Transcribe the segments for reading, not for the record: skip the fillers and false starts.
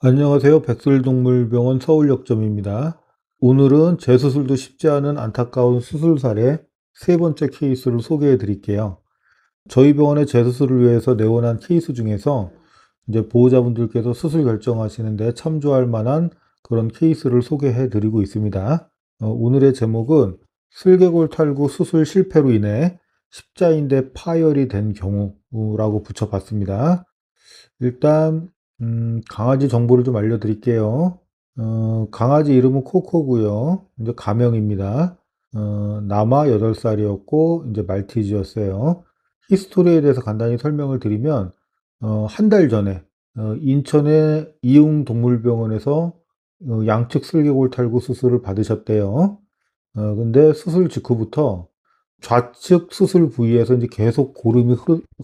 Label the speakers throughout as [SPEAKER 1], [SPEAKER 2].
[SPEAKER 1] 안녕하세요. 백술동물병원 서울역점입니다. 오늘은 재수술도 쉽지 않은 안타까운 수술 사례 세 번째 케이스를 소개해 드릴게요. 저희 병원의 재수술을 위해서 내원한 케이스 중에서 이제 보호자분들께서 수술 결정하시는데 참조할 만한 그런 케이스를 소개해 드리고 있습니다. 오늘의 제목은 슬개골 탈구 수술 실패로 인해 십자인대 파열이 된 경우라고 붙여봤습니다. 일단 강아지 정보를 좀 알려드릴게요. 강아지 이름은 코코고요. 이제 가명입니다. 나마 8살이었고 이제 말티즈였어요. 히스토리에 대해서 간단히 설명을 드리면 한 달 전에 인천의 이웅동물병원에서 양측 슬개골 탈구 수술을 받으셨대요. 근데 수술 직후부터 좌측 수술 부위에서 이제 계속 고름이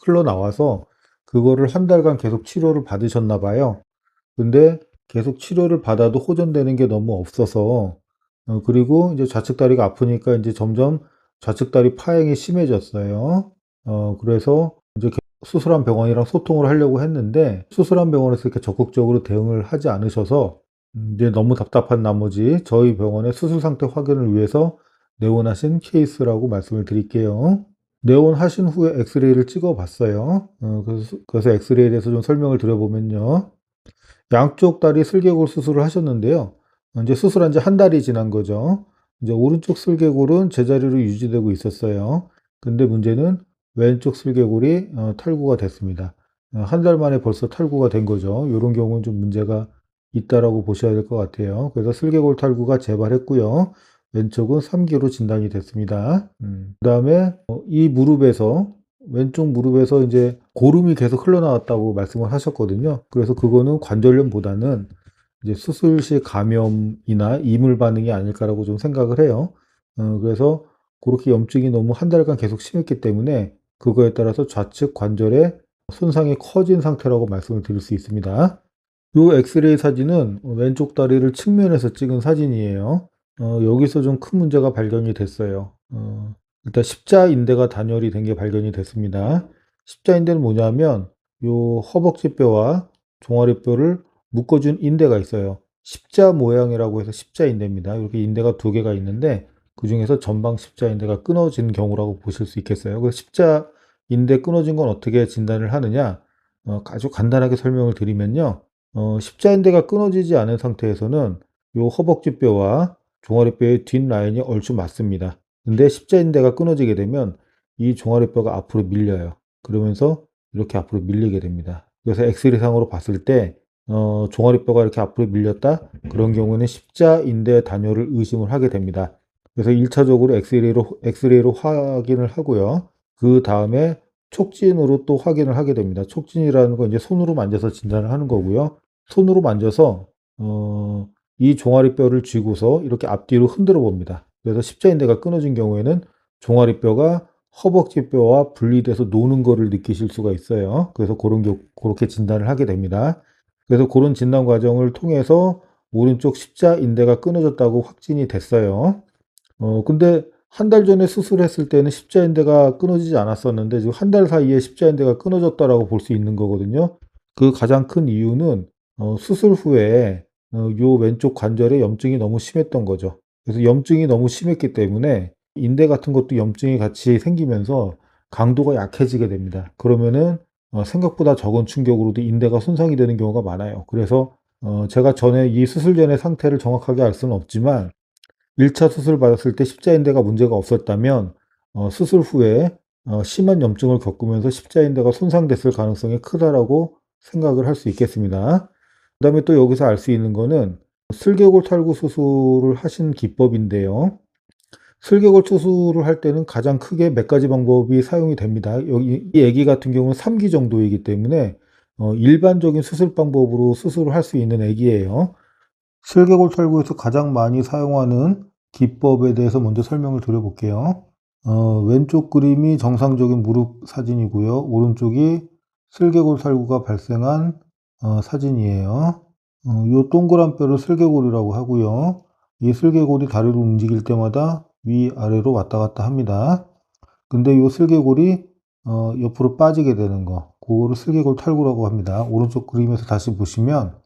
[SPEAKER 1] 흘러나와서 그거를 한 달간 계속 치료를 받으셨나 봐요. 근데 계속 치료를 받아도 호전되는 게 너무 없어서 그리고 이제 좌측 다리가 아프니까 이제 점점 좌측 다리 파행이 심해졌어요. 그래서 이제 수술한 병원이랑 소통을 하려고 했는데 수술한 병원에서 이렇게 적극적으로 대응을 하지 않으셔서 이제 너무 답답한 나머지 저희 병원의 수술 상태 확인을 위해서 내원하신 케이스라고 말씀을 드릴게요. 내원하신 후에 엑스레이를 찍어 봤어요. 그래서 엑스레이에 대해서 좀 설명을 드려보면요. 양쪽 다리 슬개골 수술을 하셨는데요. 이제 수술한 지 한 달이 지난 거죠. 이제 오른쪽 슬개골은 제자리로 유지되고 있었어요. 근데 문제는 왼쪽 슬개골이 탈구가 됐습니다. 한 달 만에 벌써 탈구가 된 거죠. 이런 경우는 좀 문제가 있다라고 보셔야 될 것 같아요. 그래서 슬개골 탈구가 재발했고요. 왼쪽은 3기로 진단이 됐습니다. 그다음에 이 무릎에서 왼쪽 무릎에서 이제 고름이 계속 흘러나왔다고 말씀을 하셨거든요. 그래서 그거는 관절염보다는 이제 수술 시 감염이나 이물 반응이 아닐까라고 좀 생각을 해요. 그래서 그렇게 염증이 너무 한 달간 계속 심했기 때문에 그거에 따라서 좌측 관절의 손상이 커진 상태라고 말씀을 드릴 수 있습니다. 이 엑스레이 사진은 왼쪽 다리를 측면에서 찍은 사진이에요. 여기서 좀 큰 문제가 발견이 됐어요. 일단 십자인대가 단열이 된 게 발견이 됐습니다. 십자인대는 뭐냐면 요 허벅지뼈와 종아리뼈를 묶어준 인대가 있어요. 십자 모양이라고 해서 십자인대입니다. 이렇게 인대가 두 개가 있는데 그 중에서 전방 십자인대가 끊어진 경우라고 보실 수 있겠어요. 그래서 십자인대 끊어진 건 어떻게 진단을 하느냐? 아주 간단하게 설명을 드리면요. 십자인대가 끊어지지 않은 상태에서는 요 허벅지뼈와 종아리뼈의 뒷라인이 얼추 맞습니다. 근데 십자인대가 끊어지게 되면 이 종아리뼈가 앞으로 밀려요. 그러면서 이렇게 앞으로 밀리게 됩니다. 그래서 엑스레이 상으로 봤을 때 종아리뼈가 이렇게 앞으로 밀렸다? 그런 경우는 십자인대 단열을 의심을 하게 됩니다. 그래서 1차적으로 엑스레이로 확인을 하고요. 그 다음에 촉진으로 또 확인을 하게 됩니다. 촉진이라는 건 이제 손으로 만져서 진단을 하는 거고요. 손으로 만져서 이 종아리뼈를 쥐고서 이렇게 앞뒤로 흔들어 봅니다. 그래서 십자인대가 끊어진 경우에는 종아리뼈가 허벅지뼈와 분리돼서 노는 거를 느끼실 수가 있어요. 그래서 그렇게 진단을 하게 됩니다. 그래서 그런 진단 과정을 통해서 오른쪽 십자인대가 끊어졌다고 확진이 됐어요. 근데 한 달 전에 수술했을 때는 십자인대가 끊어지지 않았었는데 지금 한 달 사이에 십자인대가 끊어졌다라고 볼 수 있는 거거든요. 그 가장 큰 이유는 수술 후에 요 왼쪽 관절에 염증이 너무 심했던 거죠. 그래서 염증이 너무 심했기 때문에 인대 같은 것도 염증이 같이 생기면서 강도가 약해지게 됩니다. 그러면은 생각보다 적은 충격으로도 인대가 손상이 되는 경우가 많아요. 그래서 제가 전에 이 수술 전의 상태를 정확하게 알 수는 없지만 1차 수술 받았을 때 십자인대가 문제가 없었다면 수술 후에 심한 염증을 겪으면서 십자인대가 손상됐을 가능성이 크다라고 생각을 할 수 있겠습니다. 그다음에 또 여기서 알 수 있는 거는 슬개골 탈구 수술을 하신 기법인데요. 슬개골 수술을 할 때는 가장 크게 몇 가지 방법이 사용이 됩니다. 여기 이 아기 같은 경우는 3기 정도이기 때문에 일반적인 수술 방법으로 수술을 할 수 있는 아기예요. 슬개골 탈구에서 가장 많이 사용하는 기법에 대해서 먼저 설명을 드려볼게요. 왼쪽 그림이 정상적인 무릎 사진이고요. 오른쪽이 슬개골 탈구가 발생한 사진이에요. 이 동그란 뼈를 슬개골이라고 하고요. 이 슬개골이 다리를 움직일 때마다 위아래로 왔다 갔다 합니다. 근데 이 슬개골이 옆으로 빠지게 되는 거, 그거를 슬개골 탈구라고 합니다. 오른쪽 그림에서 다시 보시면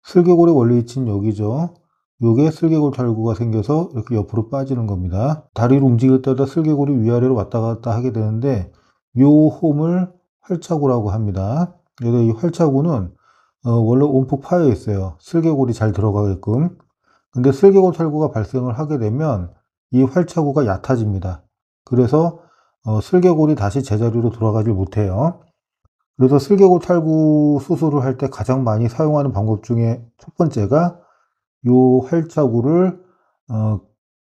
[SPEAKER 1] 슬개골의 원래 위치는 여기죠. 요게 슬개골 탈구가 생겨서 이렇게 옆으로 빠지는 겁니다. 다리를 움직일 때마다 슬개골이 위아래로 왔다 갔다 하게 되는데 요 홈을 활차구라고 합니다. 그래서 이 활차구는 원래 온폭 파여 있어요. 슬개골이 잘 들어가게끔. 근데 슬개골 탈구가 발생을 하게 되면 이 활차구가 얕아집니다. 그래서 슬개골이 다시 제자리로 돌아가질 못해요. 그래서 슬개골 탈구 수술을 할 때 가장 많이 사용하는 방법 중에 첫 번째가 요 활차구를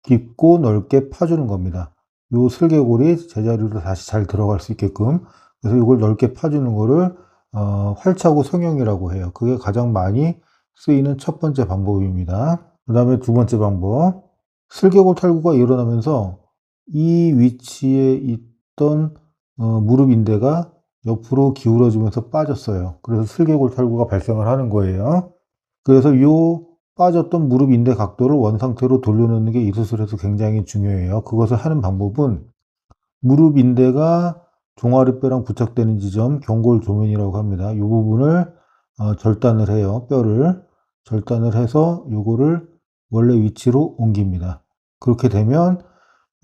[SPEAKER 1] 깊고 넓게 파주는 겁니다. 요 슬개골이 제자리로 다시 잘 들어갈 수 있게끔. 그래서 이걸 넓게 파주는 거를 활차구 성형이라고 해요. 그게 가장 많이 쓰이는 첫 번째 방법입니다. 그 다음에 두 번째 방법. 슬개골 탈구가 일어나면서 이 위치에 있던 무릎 인대가 옆으로 기울어지면서 빠졌어요. 그래서 슬개골 탈구가 발생을 하는 거예요. 그래서 요 빠졌던 무릎 인대 각도를 원상태로 돌려놓는 게 이 수술에서 굉장히 중요해요. 그것을 하는 방법은 무릎 인대가 종아리뼈랑 부착되는 지점, 경골 조면이라고 합니다. 이 부분을 절단을 해요. 뼈를 절단을 해서 요거를 원래 위치로 옮깁니다. 그렇게 되면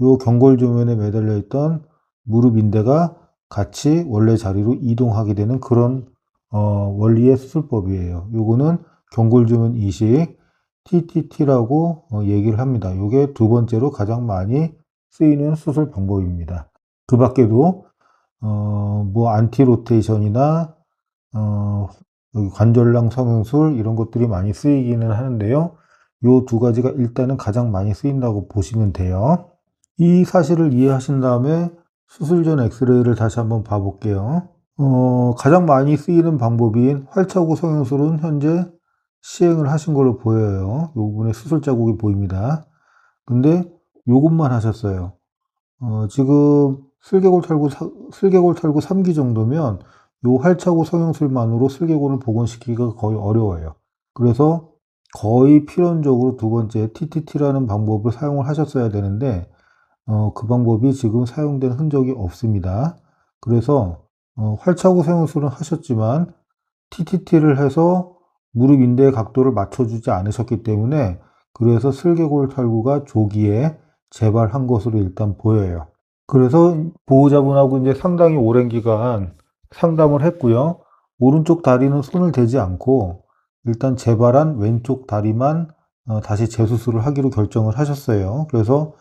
[SPEAKER 1] 요 경골 조면에 매달려 있던 무릎 인대가 같이 원래 자리로 이동하게 되는 그런 원리의 수술법이에요. 요거는 경골 조면 이식 TTT라고 얘기를 합니다. 요게 두 번째로 가장 많이 쓰이는 수술 방법입니다. 그 밖에도 뭐 안티 로테이션이나 여기 관절낭 성형술 이런 것들이 많이 쓰이기는 하는데요. 요 두 가지가 일단은 가장 많이 쓰인다고 보시면 돼요. 이 사실을 이해하신 다음에 수술 전 엑스레이를 다시 한번 봐볼게요. 가장 많이 쓰이는 방법인 활차구 성형술은 현재 시행을 하신 걸로 보여요. 이 부분에 수술 자국이 보입니다. 근데 요것만 하셨어요. 지금 슬개골 탈구 3기 정도면 요 활차구 성형술만으로 슬개골을 복원시키기가 거의 어려워요. 그래서 거의 필연적으로 두 번째 TTT라는 방법을 사용을 하셨어야 되는데 그 방법이 지금 사용된 흔적이 없습니다. 그래서 활차구 성형술은 하셨지만 TTT를 해서 무릎 인대의 각도를 맞춰주지 않으셨기 때문에 그래서 슬개골 탈구가 조기에 재발한 것으로 일단 보여요. 그래서 보호자분하고 이제 상당히 오랜 기간 상담을 했고요. 오른쪽 다리는 손을 대지 않고 일단 재발한 왼쪽 다리만 다시 재수술을 하기로 결정을 하셨어요. 그래서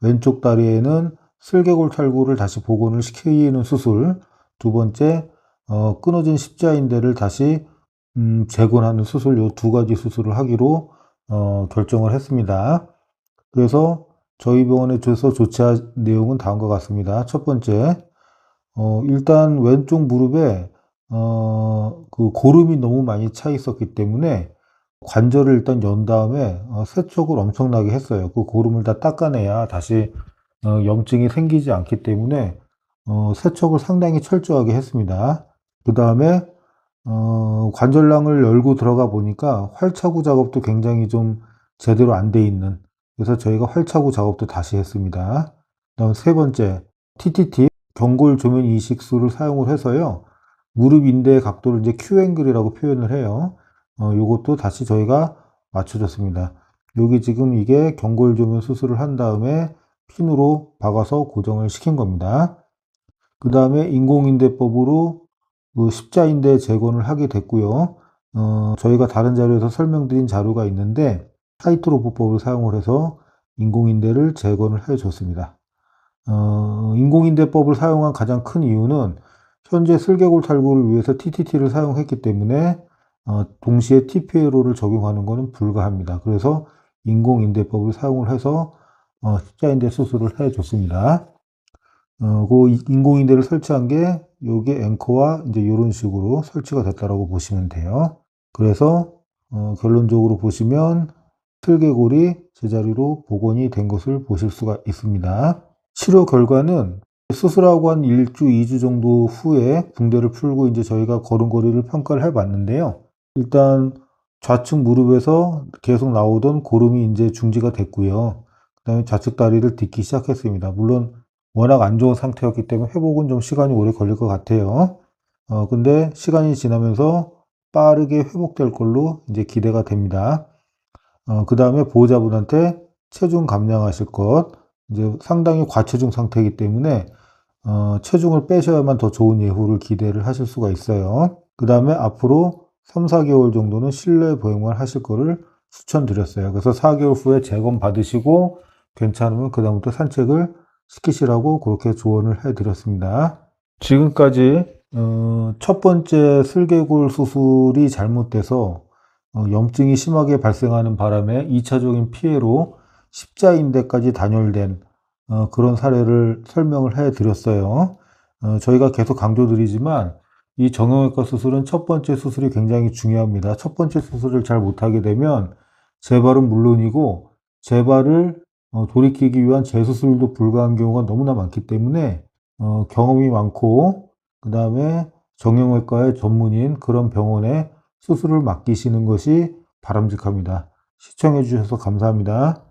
[SPEAKER 1] 왼쪽 다리에는 슬개골 탈구를 다시 복원을 시키는 수술, 두 번째 끊어진 십자인대를 다시 재건하는 수술, 요 두 가지 수술을 하기로 결정을 했습니다. 그래서 저희 병원에 줘서 조치한 내용은 다음과 같습니다. 첫 번째, 일단 왼쪽 무릎에 그 고름이 너무 많이 차 있었기 때문에 관절을 일단 연 다음에 세척을 엄청나게 했어요. 그 고름을 다 닦아내야 다시 염증이 생기지 않기 때문에 세척을 상당히 철저하게 했습니다. 그 다음에 관절낭을 열고 들어가 보니까 활차구 작업도 굉장히 좀 제대로 안 돼 있는, 그래서 저희가 활차구 작업도 다시 했습니다. 그다음 세 번째, TTT 경골 조면 이식술을 사용을 해서요. 무릎 인대의 각도를 이제 Q앵글이라고 표현을 해요. 요것도 다시 저희가 맞춰줬습니다. 여기 지금 이게 경골 조면 수술을 한 다음에 핀으로 박아서 고정을 시킨 겁니다. 그 다음에 인공인대법으로 그 십자인대 재건을 하게 됐고요. 저희가 다른 자료에서 설명드린 자료가 있는데 타이트로프법을 사용을 해서 인공인대를 재건을 해줬습니다. 인공인대법을 사용한 가장 큰 이유는 현재 슬개골 탈구를 위해서 TTT를 사용했기 때문에 동시에 TPLO를 적용하는 것은 불가합니다. 그래서 인공인대법을 사용을 해서 십자인대 수술을 해줬습니다. 그 인공인대를 설치한 게 여기 앵커와 이제 이런 식으로 설치가 됐다라고 보시면 돼요. 그래서 결론적으로 보시면 슬개골이 제자리로 복원이 된 것을 보실 수가 있습니다. 치료 결과는 수술하고 한 1주, 2주 정도 후에 붕대를 풀고 이제 저희가 걸음걸이를 평가를 해 봤는데요. 일단 좌측 무릎에서 계속 나오던 고름이 이제 중지가 됐고요. 그 다음에 좌측 다리를 딛기 시작했습니다. 물론 워낙 안 좋은 상태였기 때문에 회복은 좀 시간이 오래 걸릴 것 같아요. 근데 시간이 지나면서 빠르게 회복될 걸로 이제 기대가 됩니다. 그 다음에 보호자분한테 체중 감량하실 것, 이제 상당히 과체중 상태이기 때문에 체중을 빼셔야만 더 좋은 예후를 기대를 하실 수가 있어요. 그 다음에 앞으로 3, 4개월 정도는 실내 보행만 하실 거를 추천드렸어요. 그래서 4개월 후에 재검 받으시고 괜찮으면 그 다음부터 산책을 시키시라고 그렇게 조언을 해드렸습니다. 지금까지 첫 번째 슬개골 수술이 잘못돼서 염증이 심하게 발생하는 바람에 2차적인 피해로 십자인대까지 단열된 그런 사례를 설명을 해드렸어요. 저희가 계속 강조드리지만 이 정형외과 수술은 첫 번째 수술이 굉장히 중요합니다. 첫 번째 수술을 잘 못하게 되면 재발은 물론이고 재발을 돌이키기 위한 재수술도 불가한 경우가 너무나 많기 때문에 경험이 많고 그 다음에 정형외과의 전문인 그런 병원에 수술을 맡기시는 것이 바람직합니다. 시청해 주셔서 감사합니다.